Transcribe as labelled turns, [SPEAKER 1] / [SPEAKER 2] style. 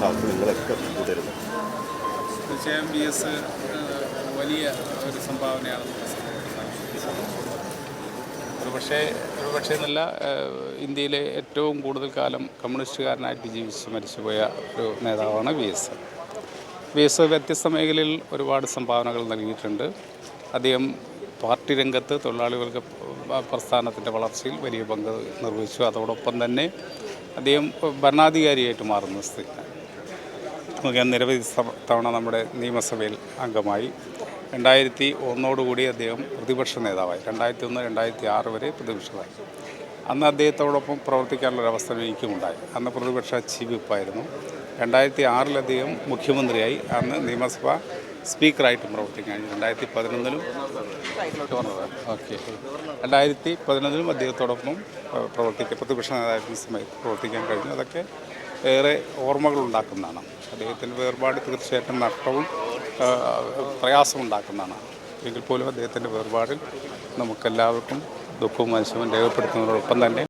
[SPEAKER 1] സ്ഥാനത്ത് നിങ്ങളൊക്കെ തുടരുന്നത്?
[SPEAKER 2] തീർച്ചയായും VS വലിയ ഒരു സംഭാവനയാണ് ഒരുപക്ഷെ എന്നല്ല, ഇന്ത്യയിലെ ഏറ്റവും കൂടുതൽ കാലം കമ്മ്യൂണിസ്റ്റുകാരനായിട്ട് ജീവിച്ച് മരിച്ചുപോയ ഒരു നേതാവാണ് VS വ്യത്യസ്ത മേഖലയിൽ ഒരുപാട് സംഭാവനകൾ നൽകിയിട്ടുണ്ട്. അദ്ദേഹം പാർട്ടി രംഗത്ത് തൊഴിലാളികൾക്ക് പ്രസ്ഥാനത്തിൻ്റെ വളർച്ചയിൽ വലിയ പങ്ക് നിർവഹിച്ചു. അതോടൊപ്പം തന്നെ അദ്ദേഹം ഭരണാധികാരിയായിട്ട് മാറുന്ന സ്ഥിതി നമുക്ക് നിരവധി തവണ നമ്മുടെ നിയമസഭയിൽ അംഗമായി. 2001 അദ്ദേഹം പ്രതിപക്ഷ നേതാവായി. 2001, 2006 വരെ പ്രതിപക്ഷമായി. അന്ന് അദ്ദേഹത്തോടൊപ്പം പ്രവർത്തിക്കാനുള്ളൊരവസരം എനിക്കുമുണ്ടായി. അന്ന് പ്രതിപക്ഷ ചീഫ് വിപ്പായിരുന്നു. 2006 അദ്ദേഹം മുഖ്യമന്ത്രിയായി. അന്ന് നിയമസഭ സ്പീക്കറായിട്ടും പ്രവർത്തിക്കാൻ 2011 അദ്ദേഹത്തോടൊപ്പം പ്രതിപക്ഷ നേതാവിൻ്റെ സമയത്ത് പ്രവർത്തിക്കാൻ കഴിഞ്ഞു. അതൊക്കെ ഏറെ ഓർമ്മകളുണ്ടാക്കുന്നതാണ്. അദ്ദേഹത്തിൻ്റെ വേർപാട് തീർച്ചയായിട്ടും നഷ്ടവും പ്രയാസമുണ്ടാക്കുന്നതാണ്. എങ്കിൽ പോലും അദ്ദേഹത്തിൻ്റെ വേർപാടിൽ നമുക്കെല്ലാവർക്കും ദുഃഖവും അനുശോചനവും രേഖപ്പെടുത്തുന്നതോടൊപ്പം തന്നെ